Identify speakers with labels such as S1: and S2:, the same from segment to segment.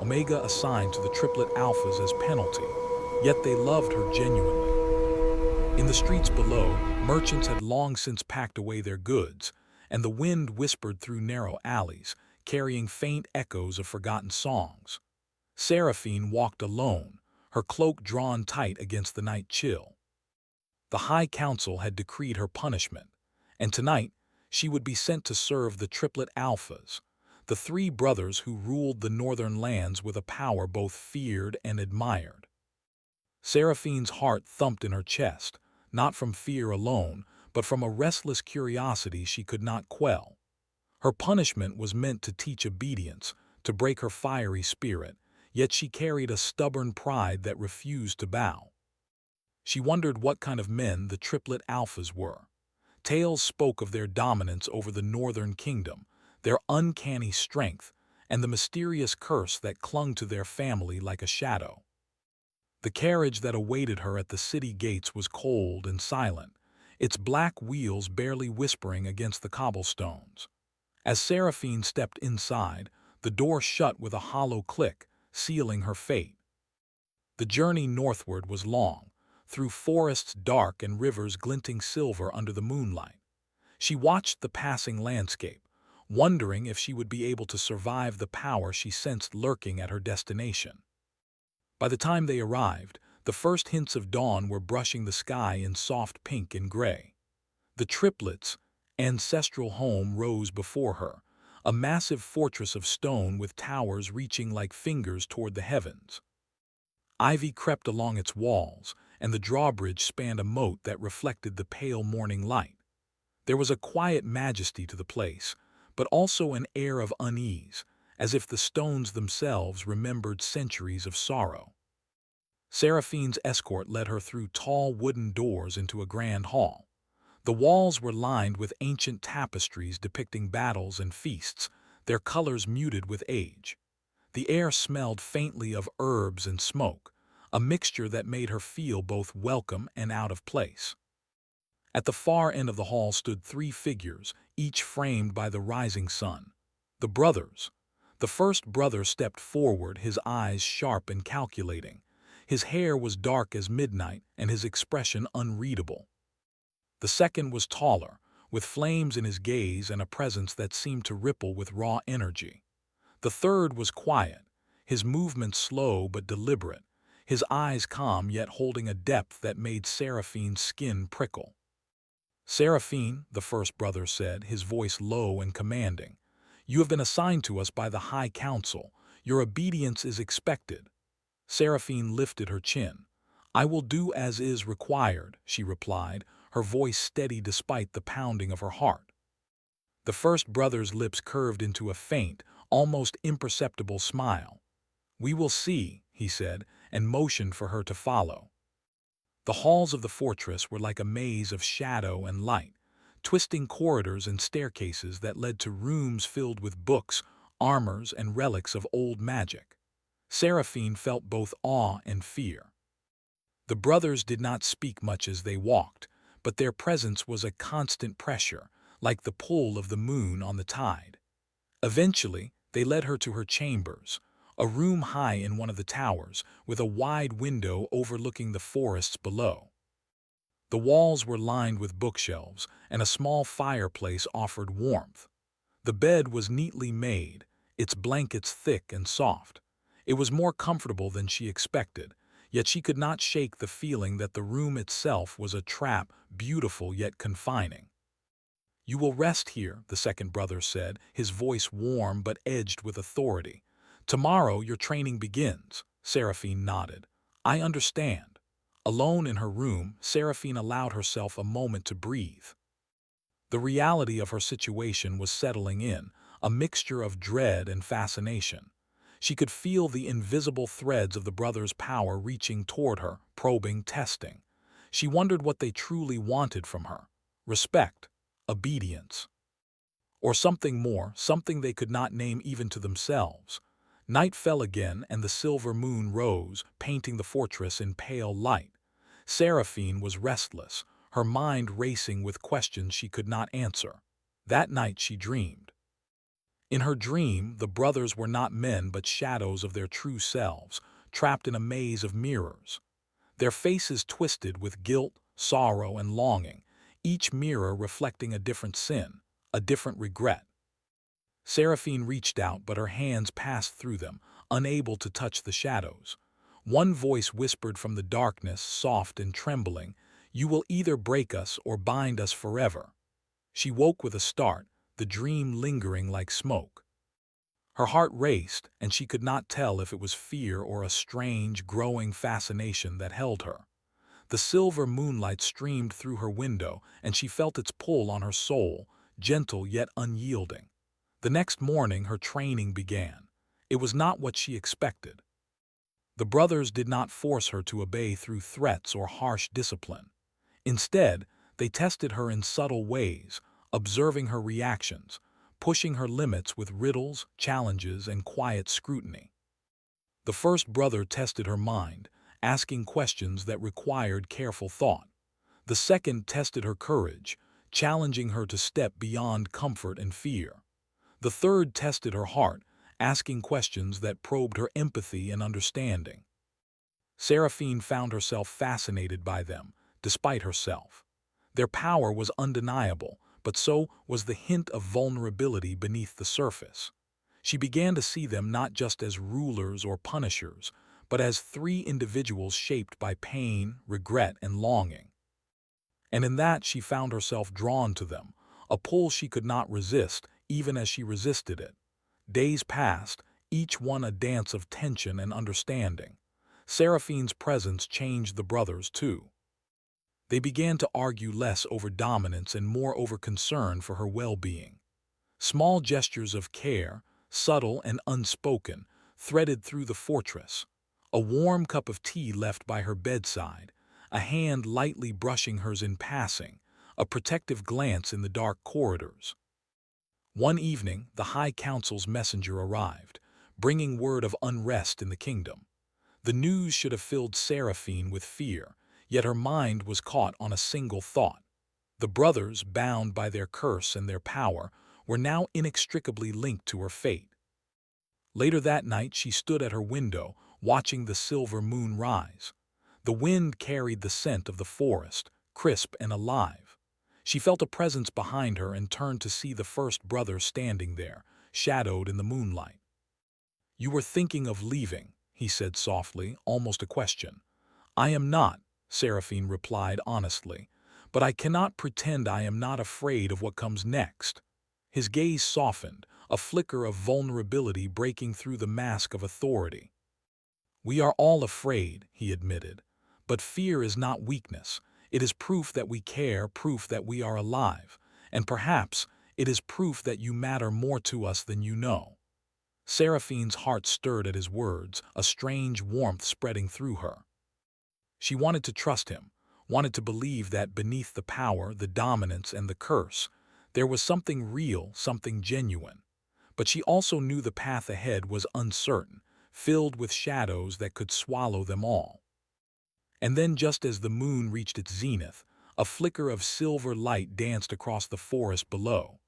S1: Omega assigned to the triplet alphas as penalty, yet they loved her genuinely. In the streets below, merchants had long since packed away their goods, and the wind whispered through narrow alleys, carrying faint echoes of forgotten songs. Seraphine walked alone, her cloak drawn tight against the night chill. The High Council had decreed her punishment, and tonight she would be sent to serve the triplet alphas, the three brothers who ruled the northern lands with a power both feared and admired. Seraphine's heart thumped in her chest, not from fear alone, but from a restless curiosity she could not quell. Her punishment was meant to teach obedience, to break her fiery spirit, yet she carried a stubborn pride that refused to bow. She wondered what kind of men the triplet alphas were. Tales spoke of their dominance over the northern kingdom, their uncanny strength, and the mysterious curse that clung to their family like a shadow. The carriage that awaited her at the city gates was cold and silent, its black wheels barely whispering against the cobblestones. As Seraphine stepped inside, the door shut with a hollow click, sealing her fate. The journey northward was long, through forests dark and rivers glinting silver under the moonlight. She watched the passing landscape, wondering if she would be able to survive the power she sensed lurking at her destination. By the time they arrived, the first hints of dawn were brushing the sky in soft pink and gray. The triplets' ancestral home rose before her, a massive fortress of stone with towers reaching like fingers toward the heavens. Ivy crept along its walls, and the drawbridge spanned a moat that reflected the pale morning light. There was a quiet majesty to the place, but also an air of unease, as if the stones themselves remembered centuries of sorrow. Seraphine's escort led her through tall wooden doors into a grand hall. The walls were lined with ancient tapestries depicting battles and feasts, their colors muted with age. The air smelled faintly of herbs and smoke, a mixture that made her feel both welcome and out of place. At the far end of the hall stood three figures, each framed by the rising sun. The brothers. The first brother stepped forward, his eyes sharp and calculating. His hair was dark as midnight and his expression unreadable. The second was taller, with flames in his gaze and a presence that seemed to ripple with raw energy. The third was quiet, his movements slow but deliberate, his eyes calm yet holding a depth that made Seraphine's skin prickle. "Seraphine," the first brother said, his voice low and commanding, "you have been assigned to us by the High Council. Your obedience is expected." Seraphine lifted her chin. "I will do as is required," she replied, her voice steady despite the pounding of her heart. The first brother's lips curved into a faint, almost imperceptible smile. "We will see," he said, and motioned for her to follow. The halls of the fortress were like a maze of shadow and light, twisting corridors and staircases that led to rooms filled with books, armors, and relics of old magic. Seraphine felt both awe and fear. The brothers did not speak much as they walked, but their presence was a constant pressure, like the pull of the moon on the tide. Eventually, they led her to her chambers, a room high in one of the towers, with a wide window overlooking the forests below. The walls were lined with bookshelves, and a small fireplace offered warmth. The bed was neatly made, its blankets thick and soft. It was more comfortable than she expected, yet she could not shake the feeling that the room itself was a trap, beautiful yet confining. "You will rest here," the second brother said, his voice warm but edged with authority. "Tomorrow your training begins." Seraphine nodded. "I understand." Alone in her room, Seraphine allowed herself a moment to breathe. The reality of her situation was settling in, a mixture of dread and fascination. She could feel the invisible threads of the brothers' power reaching toward her, probing, testing. She wondered what they truly wanted from her: respect, obedience, or something more, something they could not name even to themselves. Night fell again, and the silver moon rose, painting the fortress in pale light. Seraphine was restless, her mind racing with questions she could not answer. That night she dreamed. In her dream, the brothers were not men but shadows of their true selves, trapped in a maze of mirrors. Their faces twisted with guilt, sorrow, and longing, each mirror reflecting a different sin, a different regret. Seraphine reached out, but her hands passed through them, unable to touch the shadows. One voice whispered from the darkness, soft and trembling, "You will either break us or bind us forever." She woke with a start, the dream lingering like smoke. Her heart raced, and she could not tell if it was fear or a strange, growing fascination that held her. The silver moonlight streamed through her window, and she felt its pull on her soul, gentle yet unyielding. The next morning her training began. It was not what she expected. The brothers did not force her to obey through threats or harsh discipline. Instead, they tested her in subtle ways, observing her reactions, pushing her limits with riddles, challenges, and quiet scrutiny. The first brother tested her mind, asking questions that required careful thought. The second tested her courage, challenging her to step beyond comfort and fear. The third tested her heart, asking questions that probed her empathy and understanding. Seraphine found herself fascinated by them, despite herself. Their power was undeniable, but so was the hint of vulnerability beneath the surface. She began to see them not just as rulers or punishers, but as three individuals shaped by pain, regret, and longing. And in that she found herself drawn to them, a pull she could not resist, even as she resisted it. Days passed, each one a dance of tension and understanding. Seraphine's presence changed the brothers, too. They began to argue less over dominance and more over concern for her well-being. Small gestures of care, subtle and unspoken, threaded through the fortress. A warm cup of tea left by her bedside, a hand lightly brushing hers in passing, a protective glance in the dark corridors. One evening, the High Council's messenger arrived, bringing word of unrest in the kingdom. The news should have filled Seraphine with fear, yet her mind was caught on a single thought. The brothers, bound by their curse and their power, were now inextricably linked to her fate. Later that night she stood at her window, watching the silver moon rise. The wind carried the scent of the forest, crisp and alive. She felt a presence behind her and turned to see the first brother standing there, shadowed in the moonlight. "You were thinking of leaving," he said softly, almost a question. "I am not," Seraphine replied honestly, "but I cannot pretend I am not afraid of what comes next." His gaze softened, a flicker of vulnerability breaking through the mask of authority. "We are all afraid," he admitted, "but fear is not weakness. It is proof that we care, proof that we are alive, and perhaps it is proof that you matter more to us than you know." Seraphine's heart stirred at his words, a strange warmth spreading through her. She wanted to trust him, wanted to believe that beneath the power, the dominance, and the curse, there was something real, something genuine. But she also knew the path ahead was uncertain, filled with shadows that could swallow them all. And then, just as the moon reached its zenith, a flicker of silver light danced across the forest below.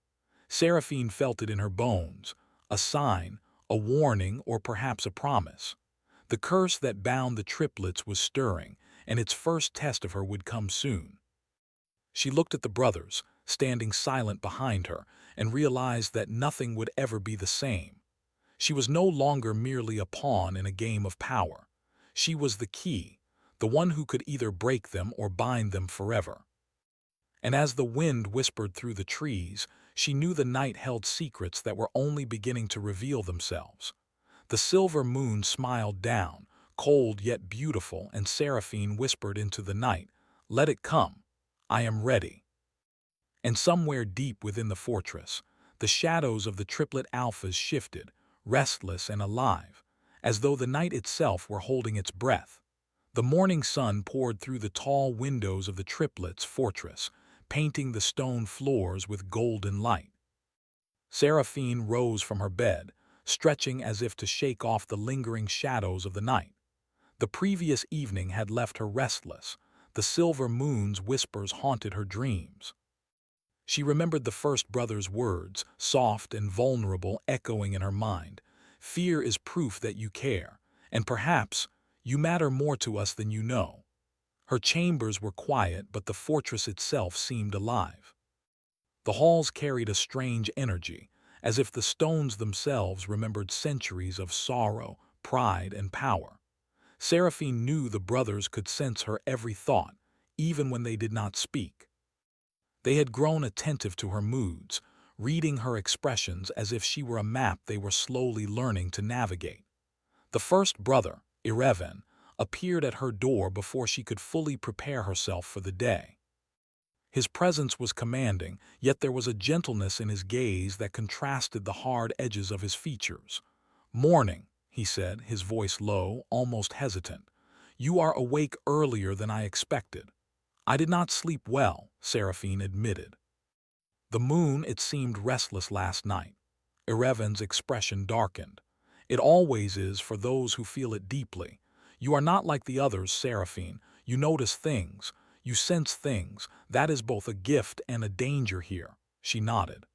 S1: Seraphine felt it in her bones, a sign, a warning, or perhaps a promise. The curse that bound the triplets was stirring, and its first test of her would come soon. She looked at the brothers, standing silent behind her, and realized that nothing would ever be the same. She was no longer merely a pawn in a game of power. She was the key, the one who could either break them or bind them forever. And as the wind whispered through the trees, she knew the night held secrets that were only beginning to reveal themselves. The silver moon smiled down, cold yet beautiful, and Seraphine whispered into the night, "Let it come. I am ready." And somewhere deep within the fortress, the shadows of the triplet alphas shifted, restless and alive, as though the night itself were holding its breath. The morning sun poured through the tall windows of the triplets' fortress, painting the stone floors with golden light. Seraphine rose from her bed, stretching as if to shake off the lingering shadows of the night. The previous evening had left her restless. The silver moon's whispers haunted her dreams. She remembered the first brother's words, soft and vulnerable, echoing in her mind. Fear is proof that you care, and perhaps you matter more to us than you know. Her chambers were quiet, but the fortress itself seemed alive. The halls carried a strange energy, as if the stones themselves remembered centuries of sorrow, pride, and power. Seraphine knew the brothers could sense her every thought, even when they did not speak. They had grown attentive to her moods, reading her expressions as if she were a map they were slowly learning to navigate. The first brother, Ireven, appeared at her door before she could fully prepare herself for the day. His presence was commanding, yet there was a gentleness in his gaze that contrasted the hard edges of his features. "Morning," he said, his voice low, almost hesitant. "You are awake earlier than I expected." "I did not sleep well," Seraphine admitted. "The moon, it seemed restless last night." Ireven's expression darkened. "It always is for those who feel it deeply. You are not like the others, Seraphine. You notice things. You sense things. That is both a gift and a danger here." She nodded.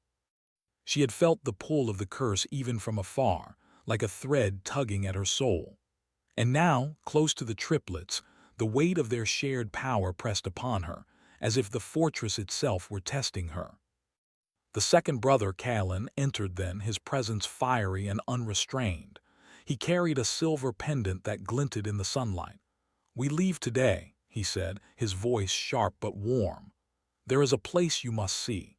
S1: She had felt the pull of the curse even from afar, like a thread tugging at her soul. And now, close to the triplets, the weight of their shared power pressed upon her, as if the fortress itself were testing her. The second brother, Callan, entered then, his presence fiery and unrestrained. He carried a silver pendant that glinted in the sunlight. "We leave today," he said, his voice sharp but warm. "There is a place you must see.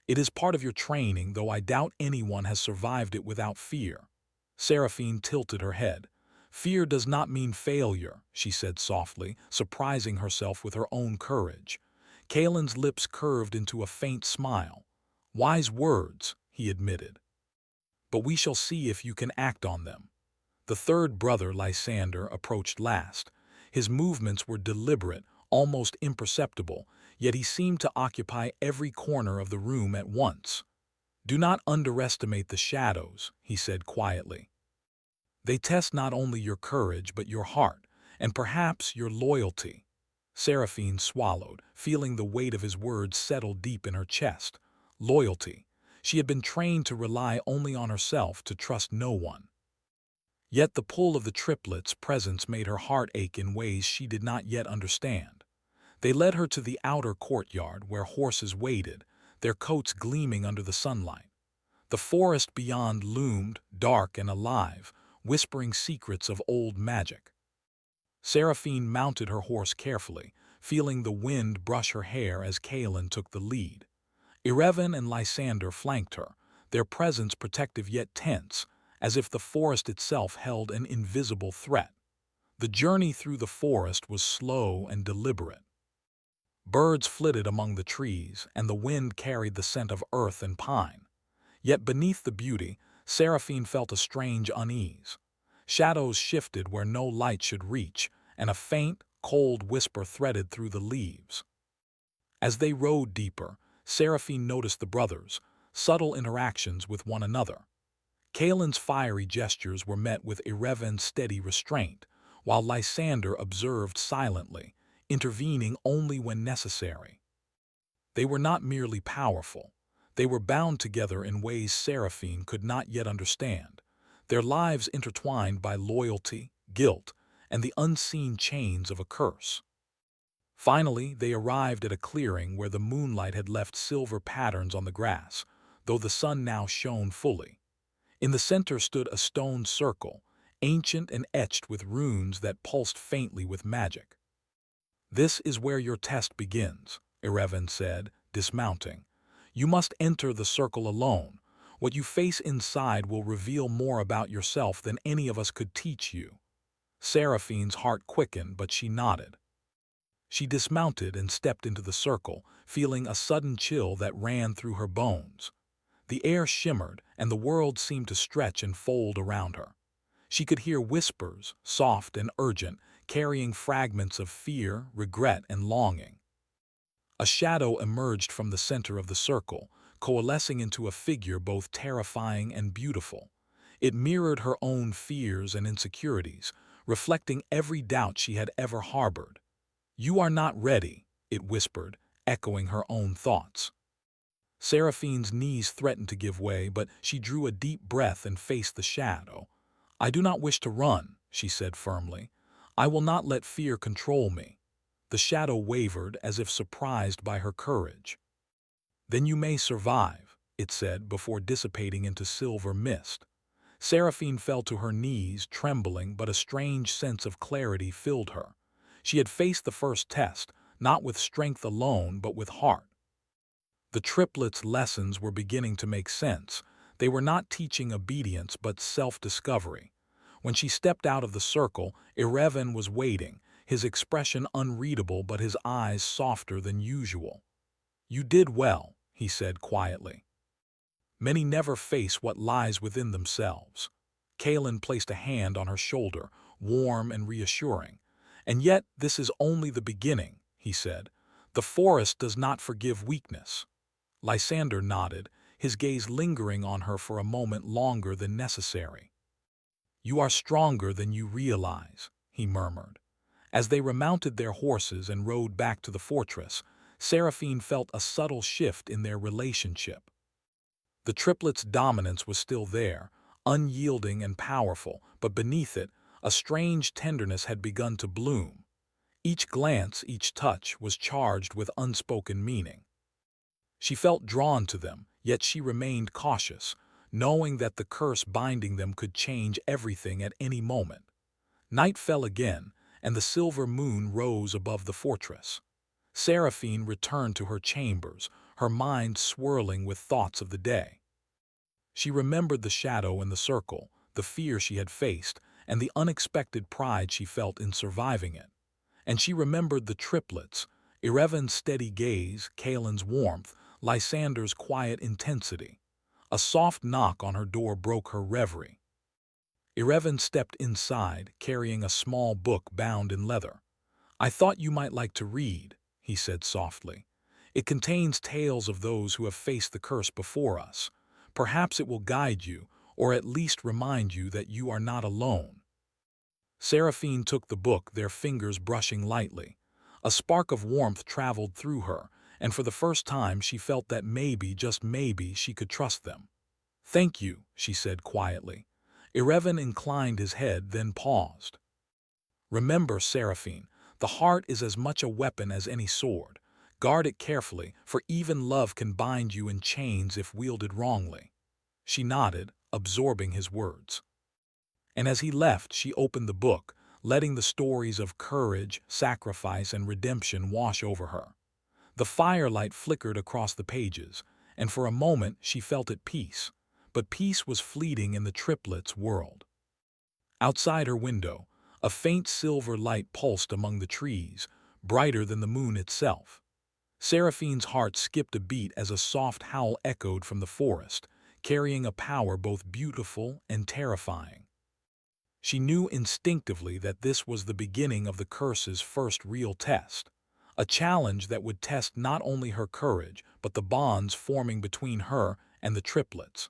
S1: It is part of your training, though I doubt anyone has survived it without fear." Seraphine tilted her head. "Fear does not mean failure," she said softly, surprising herself with her own courage. Kalen's lips curved into a faint smile. "Wise words," he admitted. "But we shall see if you can act on them." The third brother, Lysander, approached last. His movements were deliberate, almost imperceptible, yet he seemed to occupy every corner of the room at once. "Do not underestimate the shadows," he said quietly. "They test not only your courage but your heart, and perhaps your loyalty." Seraphine swallowed, feeling the weight of his words settle deep in her chest. Loyalty. She had been trained to rely only on herself, to trust no one. Yet the pull of the triplets' presence made her heart ache in ways she did not yet understand. They led her to the outer courtyard where horses waited, their coats gleaming under the sunlight. The forest beyond loomed, dark and alive, whispering secrets of old magic. Seraphine mounted her horse carefully, feeling the wind brush her hair as Kaelin took the lead. Ireven and Lysander flanked her, their presence protective yet tense, as if the forest itself held an invisible threat. The journey through the forest was slow and deliberate. Birds flitted among the trees, and the wind carried the scent of earth and pine. Yet beneath the beauty, Seraphine felt a strange unease. Shadows shifted where no light should reach, and a faint, cold whisper threaded through the leaves. As they rode deeper, Seraphine noticed the brothers, subtle interactions with one another. Kaelin's fiery gestures were met with Ireven's steady restraint, while Lysander observed silently, intervening only when necessary. They were not merely powerful. They were bound together in ways Seraphine could not yet understand, their lives intertwined by loyalty, guilt, and the unseen chains of a curse. Finally, they arrived at a clearing where the moonlight had left silver patterns on the grass, though the sun now shone fully. In the center stood a stone circle, ancient and etched with runes that pulsed faintly with magic. "This is where your test begins," Ireven said, dismounting. "You must enter the circle alone. What you face inside will reveal more about yourself than any of us could teach you." Seraphine's heart quickened, but she nodded. She dismounted and stepped into the circle, feeling a sudden chill that ran through her bones. The air shimmered, and the world seemed to stretch and fold around her. She could hear whispers, soft and urgent, carrying fragments of fear, regret, and longing. A shadow emerged from the center of the circle, coalescing into a figure both terrifying and beautiful. It mirrored her own fears and insecurities, reflecting every doubt she had ever harbored. "You are not ready," it whispered, echoing her own thoughts. Seraphine's knees threatened to give way, but she drew a deep breath and faced the shadow. "I do not wish to run," she said firmly. "I will not let fear control me." The shadow wavered as if surprised by her courage. "Then you may survive," it said before dissipating into silver mist. Seraphine fell to her knees, trembling, but a strange sense of clarity filled her. She had faced the first test, not with strength alone, but with heart. The triplets' lessons were beginning to make sense. They were not teaching obedience, but self-discovery. When she stepped out of the circle, Irevan was waiting, his expression unreadable but his eyes softer than usual. "You did well," he said quietly. "Many never face what lies within themselves." Kaelin placed a hand on her shoulder, warm and reassuring. "And yet this is only the beginning," he said. "The forest does not forgive weakness." Lysander nodded, his gaze lingering on her for a moment longer than necessary. "You are stronger than you realize," he murmured. As they remounted their horses and rode back to the fortress, Seraphine felt a subtle shift in their relationship. The triplets' dominance was still there, unyielding and powerful, but beneath it, a strange tenderness had begun to bloom. Each glance, each touch, was charged with unspoken meaning. She felt drawn to them, yet she remained cautious, knowing that the curse binding them could change everything at any moment. Night fell again, and the silver moon rose above the fortress. Seraphine returned to her chambers, her mind swirling with thoughts of the day. She remembered the shadow in the circle, the fear she had faced, and the unexpected pride she felt in surviving it. And she remembered the triplets, Irevan's steady gaze, Kaelin's warmth, Lysander's quiet intensity. A soft knock on her door broke her reverie. Irevan stepped inside, carrying a small book bound in leather. "I thought you might like to read," he said softly. "It contains tales of those who have faced the curse before us. Perhaps it will guide you, or at least remind you that you are not alone." Seraphine took the book, their fingers brushing lightly. A spark of warmth traveled through her, and for the first time she felt that maybe, just maybe, she could trust them. "Thank you," she said quietly. Irevan inclined his head, then paused. "Remember, Seraphine, the heart is as much a weapon as any sword. Guard it carefully, for even love can bind you in chains if wielded wrongly." She nodded, absorbing his words. And as he left, she opened the book, letting the stories of courage, sacrifice, and redemption wash over her. The firelight flickered across the pages, and for a moment she felt at peace. But peace was fleeting in the triplets' world. Outside her window, a faint silver light pulsed among the trees, brighter than the moon itself. Seraphine's heart skipped a beat as a soft howl echoed from the forest, carrying a power both beautiful and terrifying. She knew instinctively that this was the beginning of the curse's first real test, a challenge that would test not only her courage, but the bonds forming between her and the triplets.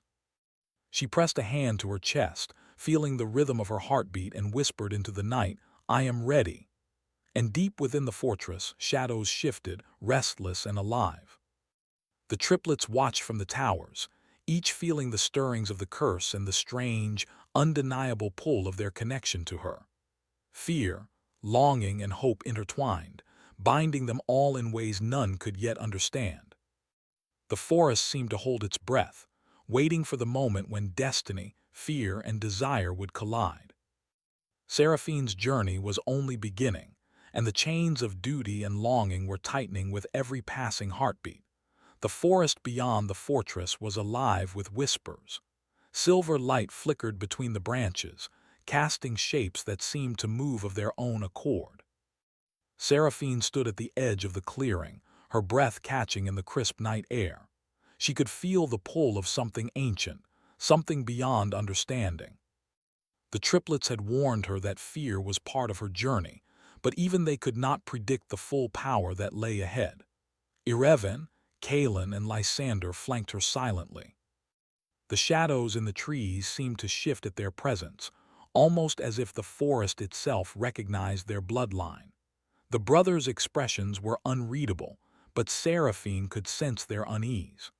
S1: She pressed a hand to her chest, feeling the rhythm of her heartbeat, and whispered into the night, "I am ready." And deep within the fortress, shadows shifted, restless and alive. The triplets watched from the towers, each feeling the stirrings of the curse and the strange, undeniable pull of their connection to her. Fear, longing, and hope intertwined, binding them all in ways none could yet understand. The forest seemed to hold its breath, waiting for the moment when destiny, fear, and desire would collide. Seraphine's journey was only beginning, and the chains of duty and longing were tightening with every passing heartbeat. The forest beyond the fortress was alive with whispers. Silver light flickered between the branches, casting shapes that seemed to move of their own accord. Seraphine stood at the edge of the clearing, her breath catching in the crisp night air. She could feel the pull of something ancient, something beyond understanding. The triplets had warned her that fear was part of her journey, but even they could not predict the full power that lay ahead. Irevan, Kaelin, and Lysander flanked her silently. The shadows in the trees seemed to shift at their presence, almost as if the forest itself recognized their bloodline. The brothers' expressions were unreadable, but Seraphine could sense their unease.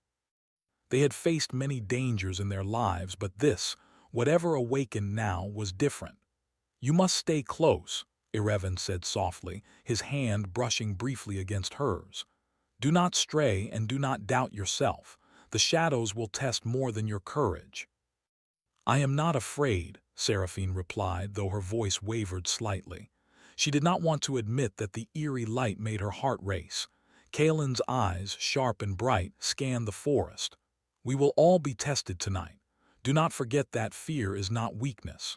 S1: They had faced many dangers in their lives, but this, whatever awakened now, was different. "You must stay close," Irevan said softly, his hand brushing briefly against hers. "Do not stray and do not doubt yourself. The shadows will test more than your courage." "I am not afraid," Seraphine replied, though her voice wavered slightly. She did not want to admit that the eerie light made her heart race. Kalen's eyes, sharp and bright, scanned the forest. "We will all be tested tonight. Do not forget that fear is not weakness.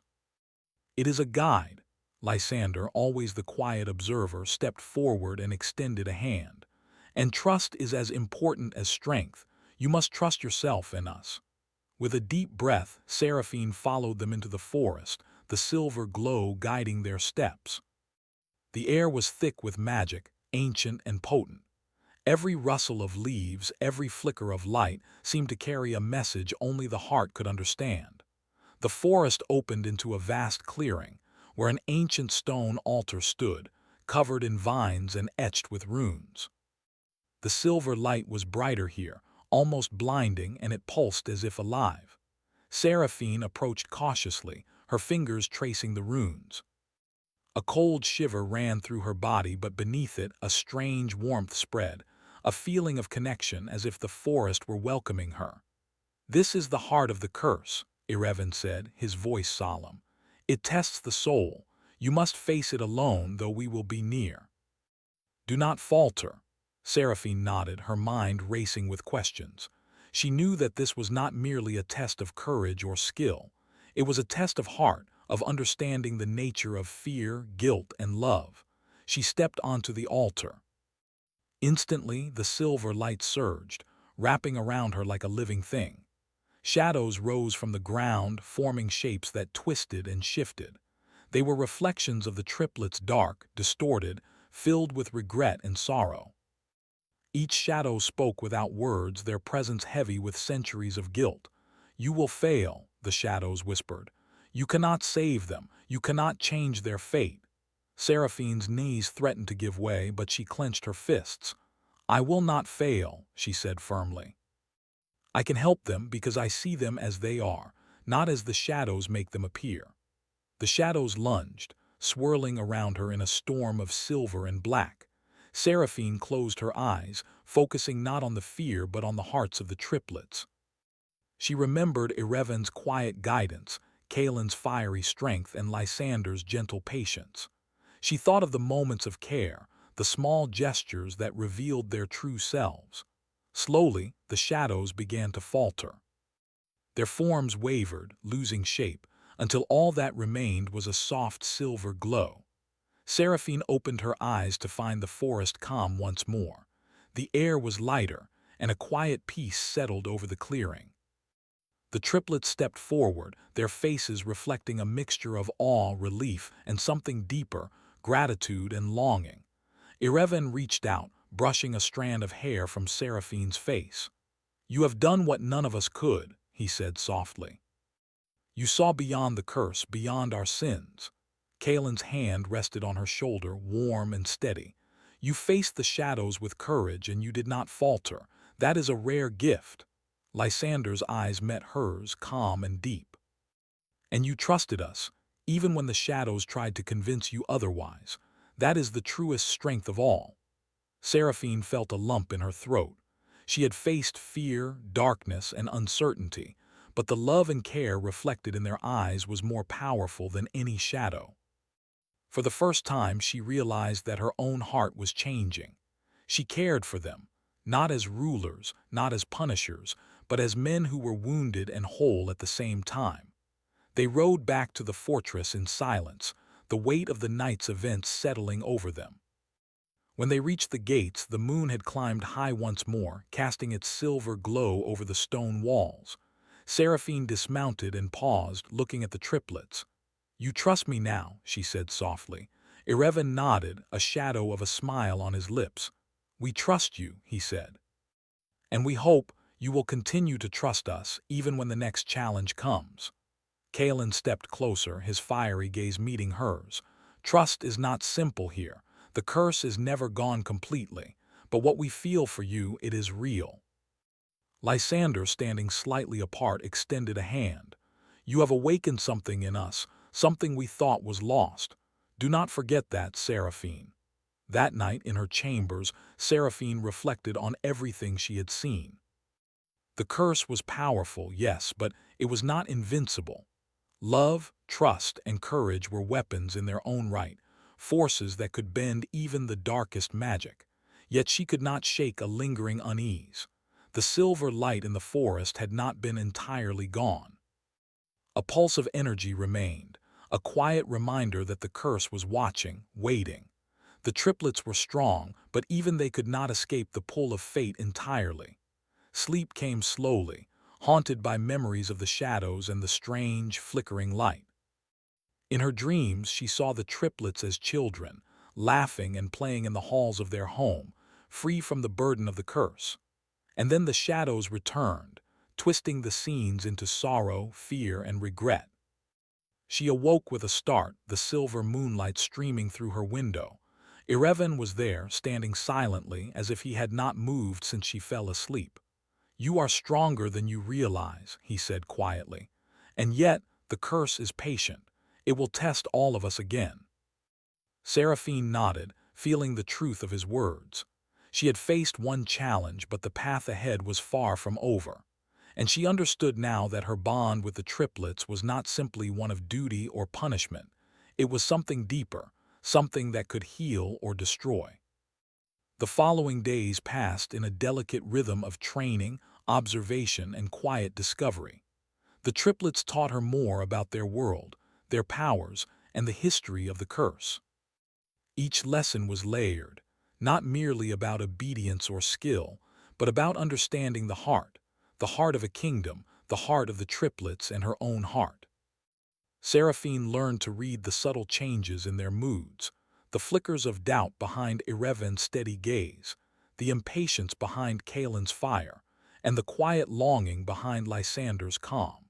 S1: It is a guide." Lysander, always the quiet observer, stepped forward and extended a hand. "And trust is as important as strength. You must trust yourself and us." With a deep breath, Seraphine followed them into the forest, the silver glow guiding their steps. The air was thick with magic, ancient and potent. Every rustle of leaves, every flicker of light, seemed to carry a message only the heart could understand. The forest opened into a vast clearing, where an ancient stone altar stood, covered in vines and etched with runes. The silver light was brighter here, almost blinding, and it pulsed as if alive. Seraphine approached cautiously, her fingers tracing the runes. A cold shiver ran through her body, but beneath it a strange warmth spread, a feeling of connection, as if the forest were welcoming her. "This is the heart of the curse," Irevan said, his voice solemn. "It tests the soul. You must face it alone, though we will be near." "Do not falter." Seraphine nodded, her mind racing with questions. She knew that this was not merely a test of courage or skill. It was a test of heart, of understanding the nature of fear, guilt, and love. She stepped onto the altar. Instantly, the silver light surged, wrapping around her like a living thing. Shadows rose from the ground, forming shapes that twisted and shifted. They were reflections of the triplets, dark, distorted, filled with regret and sorrow. Each shadow spoke without words, their presence heavy with centuries of guilt. "You will fail," the shadows whispered. "You cannot save them. You cannot change their fate." Seraphine's knees threatened to give way, but she clenched her fists. "I will not fail," she said firmly. "I can help them because I see them as they are, not as the shadows make them appear." The shadows lunged, swirling around her in a storm of silver and black. Seraphine closed her eyes, focusing not on the fear but on the hearts of the triplets. She remembered Irevan's quiet guidance, Kalen's fiery strength, and Lysander's gentle patience. She thought of the moments of care, the small gestures that revealed their true selves. Slowly, the shadows began to falter. Their forms wavered, losing shape, until all that remained was a soft silver glow. Seraphine opened her eyes to find the forest calm once more. The air was lighter, and a quiet peace settled over the clearing. The triplets stepped forward, their faces reflecting a mixture of awe, relief, and something deeper, gratitude and longing. Irevan reached out, brushing a strand of hair from Seraphine's face. "You have done what none of us could," he said softly. "You saw beyond the curse, beyond our sins." Kalen's hand rested on her shoulder, warm and steady. "You faced the shadows with courage, and you did not falter. That is a rare gift." Lysander's eyes met hers, calm and deep. "And you trusted us, even when the shadows tried to convince you otherwise. That is the truest strength of all." Seraphine felt a lump in her throat. She had faced fear, darkness, and uncertainty, but the love and care reflected in their eyes was more powerful than any shadow. For the first time, she realized that her own heart was changing. She cared for them, not as rulers, not as punishers, but as men who were wounded and whole at the same time. They rode back to the fortress in silence, the weight of the night's events settling over them. When they reached the gates, the moon had climbed high once more, casting its silver glow over the stone walls. Seraphine dismounted and paused, looking at the triplets. "You trust me now," she said softly. Irevan nodded, a shadow of a smile on his lips. "We trust you," he said. "And we hope you will continue to trust us, even when the next challenge comes." Kalen stepped closer, his fiery gaze meeting hers. "Trust is not simple here. The curse is never gone completely, but what we feel for you, it is real." Lysander, standing slightly apart, extended a hand. "You have awakened something in us, something we thought was lost. Do not forget that, Seraphine." That night, in her chambers, Seraphine reflected on everything she had seen. The curse was powerful, yes, but it was not invincible. Love, trust, and courage were weapons in their own right, forces that could bend even the darkest magic. Yet she could not shake a lingering unease. The silver light in the forest had not been entirely gone. A pulse of energy remained, a quiet reminder that the curse was watching, waiting. The triplets were strong, but even they could not escape the pull of fate entirely. Sleep came slowly, haunted by memories of the shadows and the strange, flickering light. In her dreams, she saw the triplets as children, laughing and playing in the halls of their home, free from the burden of the curse. And then the shadows returned, twisting the scenes into sorrow, fear, and regret. She awoke with a start, the silver moonlight streaming through her window. Irevan was there, standing silently, as if he had not moved since she fell asleep. "You are stronger than you realize," he said quietly. "And yet, the curse is patient. It will test all of us again." Seraphine nodded, feeling the truth of his words. She had faced one challenge, but the path ahead was far from over. And she understood now that her bond with the triplets was not simply one of duty or punishment. It was something deeper, something that could heal or destroy. The following days passed in a delicate rhythm of training, observation, and quiet discovery. The triplets taught her more about their world, their powers, and the history of the curse. Each lesson was layered, not merely about obedience or skill, but about understanding the heart of a kingdom, the heart of the triplets, and her own heart. Seraphine learned to read the subtle changes in their moods, the flickers of doubt behind Irevan's steady gaze, the impatience behind Kaelin's fire, and the quiet longing behind Lysander's calm.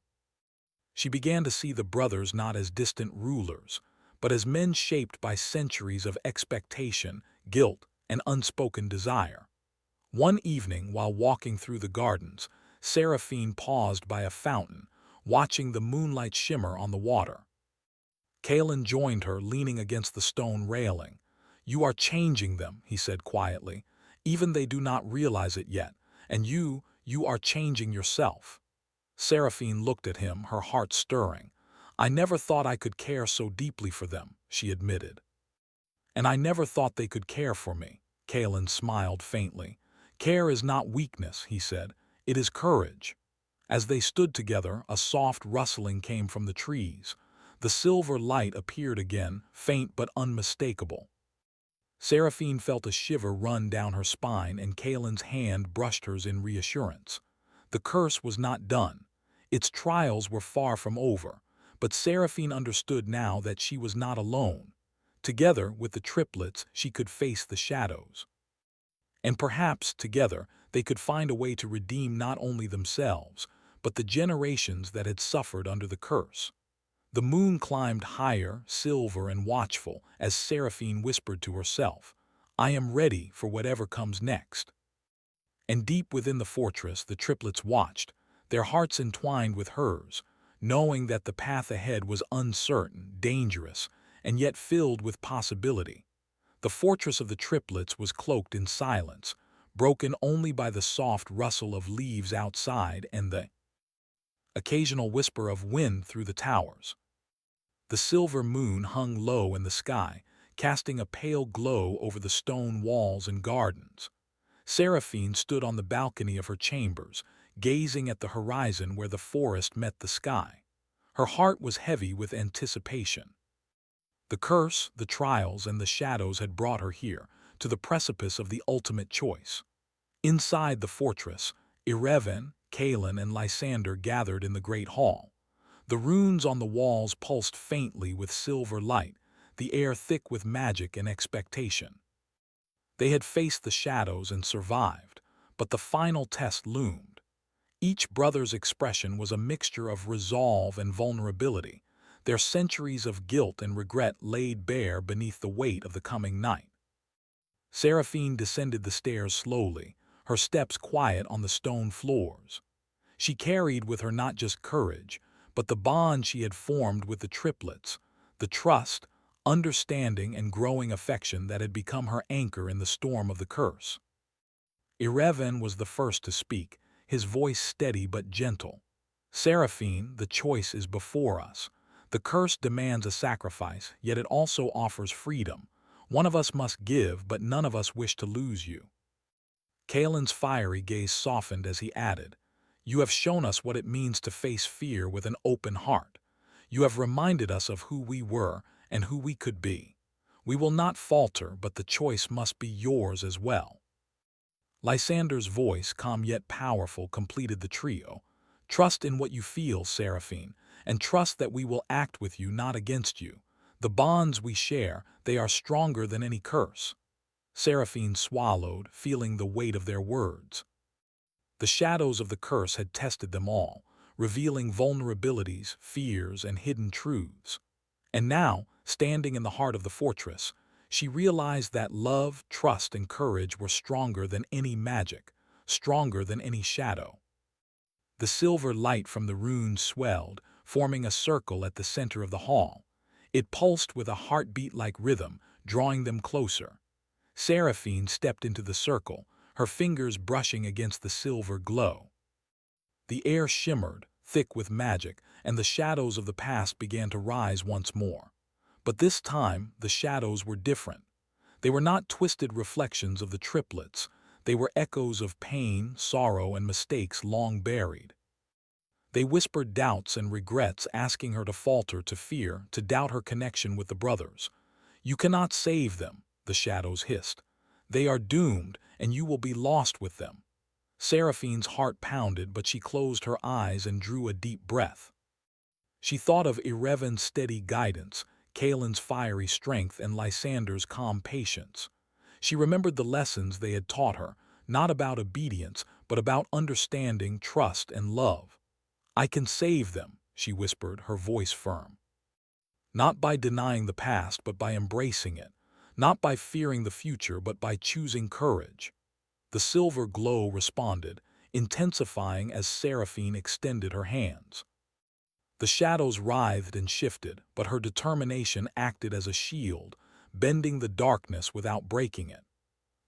S1: She began to see the brothers not as distant rulers, but as men shaped by centuries of expectation, guilt, and unspoken desire. One evening, while walking through the gardens, Seraphine paused by a fountain, watching the moonlight shimmer on the water. Kaelin joined her, leaning against the stone railing. "You are changing them," he said quietly. "Even they do not realize it yet. And you are changing yourself." Seraphine looked at him, her heart stirring. "I never thought I could care so deeply for them," she admitted. "And I never thought they could care for me." Kaelin smiled faintly. "Care is not weakness," he said. "It is courage." As they stood together, a soft rustling came from the trees. The silver light appeared again, faint but unmistakable. Seraphine felt a shiver run down her spine, and Kaelin's hand brushed hers in reassurance. The curse was not done. Its trials were far from over, but Seraphine understood now that she was not alone. Together with the triplets, she could face the shadows. And perhaps, together, they could find a way to redeem not only themselves, but the generations that had suffered under the curse. The moon climbed higher, silver and watchful, as Seraphine whispered to herself, "I am ready for whatever comes next." And deep within the fortress, the triplets watched, their hearts entwined with hers, knowing that the path ahead was uncertain, dangerous, and yet filled with possibility. The fortress of the triplets was cloaked in silence, broken only by the soft rustle of leaves outside and the occasional whisper of wind through the towers. The silver moon hung low in the sky, casting a pale glow over the stone walls and gardens. Seraphine stood on the balcony of her chambers, gazing at the horizon where the forest met the sky. Her heart was heavy with anticipation. The curse, the trials, and the shadows had brought her here, to the precipice of the ultimate choice. Inside the fortress, Irevan, Kaelin, and Lysander gathered in the great hall. The runes on the walls pulsed faintly with silver light, the air thick with magic and expectation. They had faced the shadows and survived, but the final test loomed. Each brother's expression was a mixture of resolve and vulnerability, their centuries of guilt and regret laid bare beneath the weight of the coming night. Seraphine descended the stairs slowly, her steps quiet on the stone floors. She carried with her not just courage, but the bond she had formed with the triplets, the trust, understanding, and growing affection that had become her anchor in the storm of the curse. Ireven was the first to speak, his voice steady but gentle. "Seraphine, the choice is before us. The curse demands a sacrifice, yet it also offers freedom. One of us must give, but none of us wish to lose you." Kalen's fiery gaze softened as he added, "You have shown us what it means to face fear with an open heart. You have reminded us of who we were and who we could be. We will not falter, but the choice must be yours as well." Lysander's voice, calm yet powerful, completed the trio. "Trust in what you feel, Seraphine, and trust that we will act with you, not against you. The bonds we share, they are stronger than any curse." Seraphine swallowed, feeling the weight of their words. The shadows of the curse had tested them all, revealing vulnerabilities, fears, and hidden truths. And now, standing in the heart of the fortress, she realized that love, trust, and courage were stronger than any magic, stronger than any shadow. The silver light from the runes swelled, forming a circle at the center of the hall. It pulsed with a heartbeat-like rhythm, drawing them closer. Seraphine stepped into the circle, her fingers brushing against the silver glow. The air shimmered, thick with magic, and the shadows of the past began to rise once more. But this time, the shadows were different. They were not twisted reflections of the triplets. They were echoes of pain, sorrow, and mistakes long buried. They whispered doubts and regrets, asking her to falter, to fear, to doubt her connection with the brothers. "You cannot save them," the shadows hissed. "They are doomed, and you will be lost with them." Seraphine's heart pounded, but she closed her eyes and drew a deep breath. She thought of Ireven's steady guidance, Kalen's fiery strength, and Lysander's calm patience. She remembered the lessons they had taught her, not about obedience, but about understanding, trust, and love. "I can save them," she whispered, her voice firm. "Not by denying the past, but by embracing it. Not by fearing the future, but by choosing courage." The silver glow responded, intensifying as Seraphine extended her hands. The shadows writhed and shifted, but her determination acted as a shield, bending the darkness without breaking it.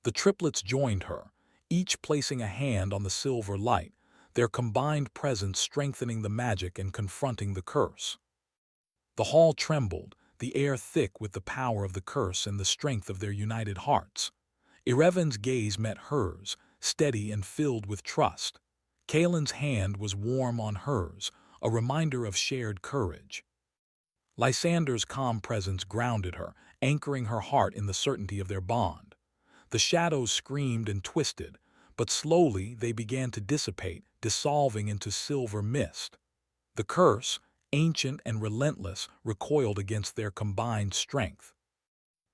S1: The triplets joined her, each placing a hand on the silver light, their combined presence strengthening the magic and confronting the curse. The hall trembled, the air thick with the power of the curse and the strength of their united hearts. Ireven's gaze met hers, steady and filled with trust. Kalen's hand was warm on hers, a reminder of shared courage. Lysander's calm presence grounded her, anchoring her heart in the certainty of their bond. The shadows screamed and twisted, but slowly they began to dissipate, dissolving into silver mist. The curse, ancient and relentless, recoiled against their combined strength.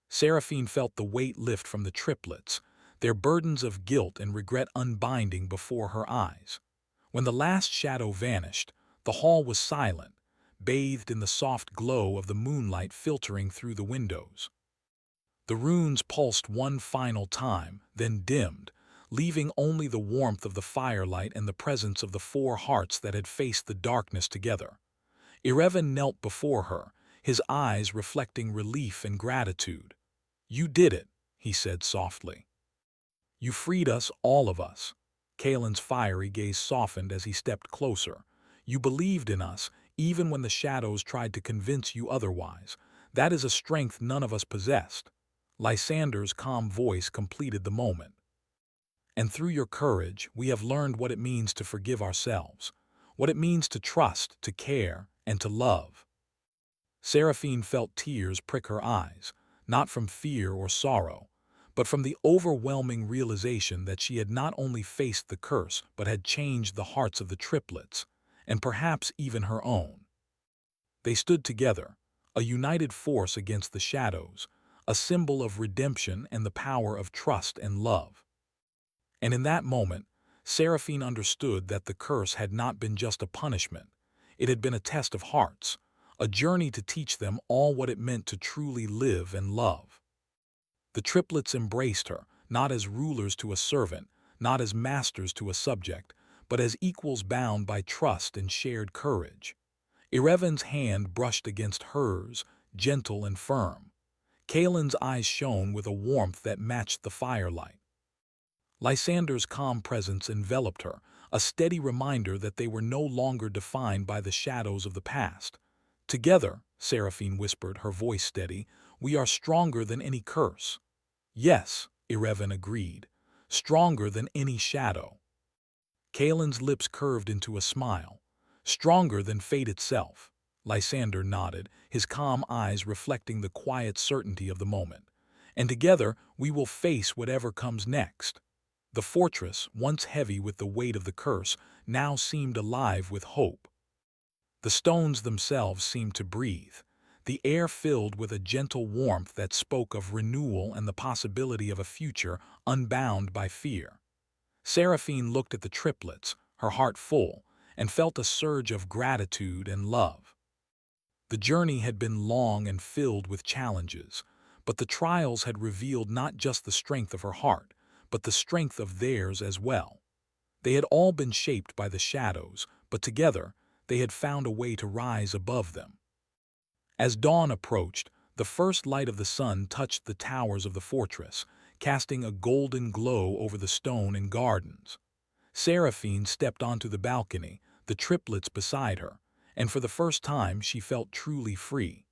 S1: Seraphine felt the weight lift from the triplets, their burdens of guilt and regret unbinding before her eyes. When the last shadow vanished, the hall was silent, bathed in the soft glow of the moonlight filtering through the windows. The runes pulsed one final time, then dimmed, leaving only the warmth of the firelight and the presence of the four hearts that had faced the darkness together. Ireven knelt before her, his eyes reflecting relief and gratitude. "You did it," he said softly. "You freed us, all of us." Kalen's fiery gaze softened as he stepped closer. "You believed in us, even when the shadows tried to convince you otherwise. That is a strength none of us possessed." Lysander's calm voice completed the moment. "And through your courage, we have learned what it means to forgive ourselves, what it means to trust, to care, and to love." Seraphine felt tears prick her eyes, not from fear or sorrow, but from the overwhelming realization that she had not only faced the curse but had changed the hearts of the triplets, and perhaps even her own. They stood together, a united force against the shadows, a symbol of redemption and the power of trust and love. And in that moment, Seraphine understood that the curse had not been just a punishment. It had been a test of hearts, a journey to teach them all what it meant to truly live and love. The triplets embraced her, not as rulers to a servant, not as masters to a subject, but as equals bound by trust and shared courage. Ireven's hand brushed against hers, gentle and firm. Kaelin's eyes shone with a warmth that matched the firelight. Lysander's calm presence enveloped her, a steady reminder that they were no longer defined by the shadows of the past. Together, Seraphine whispered, her voice steady, we are stronger than any curse. Yes, Ireven agreed, stronger than any shadow. Kaelin's lips curved into a smile. Stronger than fate itself. Lysander nodded, his calm eyes reflecting the quiet certainty of the moment. And together, we will face whatever comes next. The fortress, once heavy with the weight of the curse, now seemed alive with hope. The stones themselves seemed to breathe, the air filled with a gentle warmth that spoke of renewal and the possibility of a future unbound by fear. Seraphine looked at the triplets, her heart full, and felt a surge of gratitude and love. The journey had been long and filled with challenges, but the trials had revealed not just the strength of her heart, but the strength of theirs as well. They had all been shaped by the shadows, but together they had found a way to rise above them. As dawn approached, the first light of the sun touched the towers of the fortress, casting a golden glow over the stone and gardens. Seraphine stepped onto the balcony, the triplets beside her, and for the first time she felt truly free.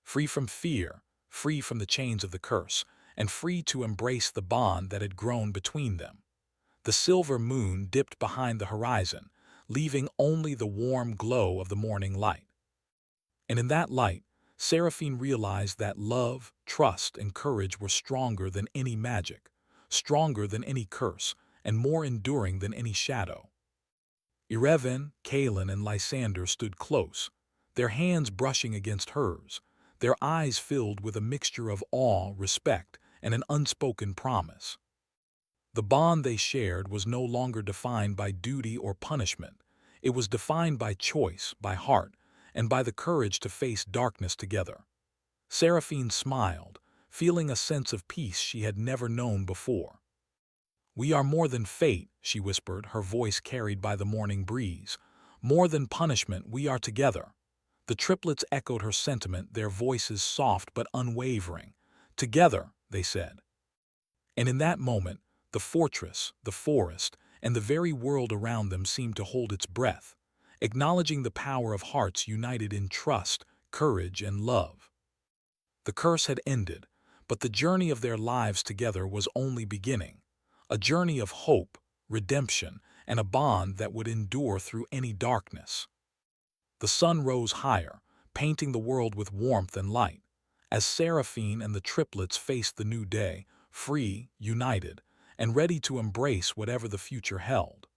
S1: Free from fear, free from the chains of the curse, and free to embrace the bond that had grown between them. The silver moon dipped behind the horizon, leaving only the warm glow of the morning light. And in that light, Seraphine realized that love, trust, and courage were stronger than any magic, stronger than any curse, and more enduring than any shadow. Ireven, Kaelin, and Lysander stood close, their hands brushing against hers, their eyes filled with a mixture of awe, respect, and an unspoken promise. The bond they shared was no longer defined by duty or punishment. It was defined by choice, by heart, and by the courage to face darkness together. Seraphine smiled, feeling a sense of peace she had never known before. We are more than fate, she whispered, her voice carried by the morning breeze. More than punishment, we are together. The triplets echoed her sentiment, their voices soft but unwavering. Together, they said. And in that moment, the fortress, the forest, and the very world around them seemed to hold its breath, acknowledging the power of hearts united in trust, courage, and love. The curse had ended, but the journey of their lives together was only beginning. A journey of hope, redemption, and a bond that would endure through any darkness. The sun rose higher, painting the world with warmth and light, as Seraphine and the triplets faced the new day, free, united, and ready to embrace whatever the future held.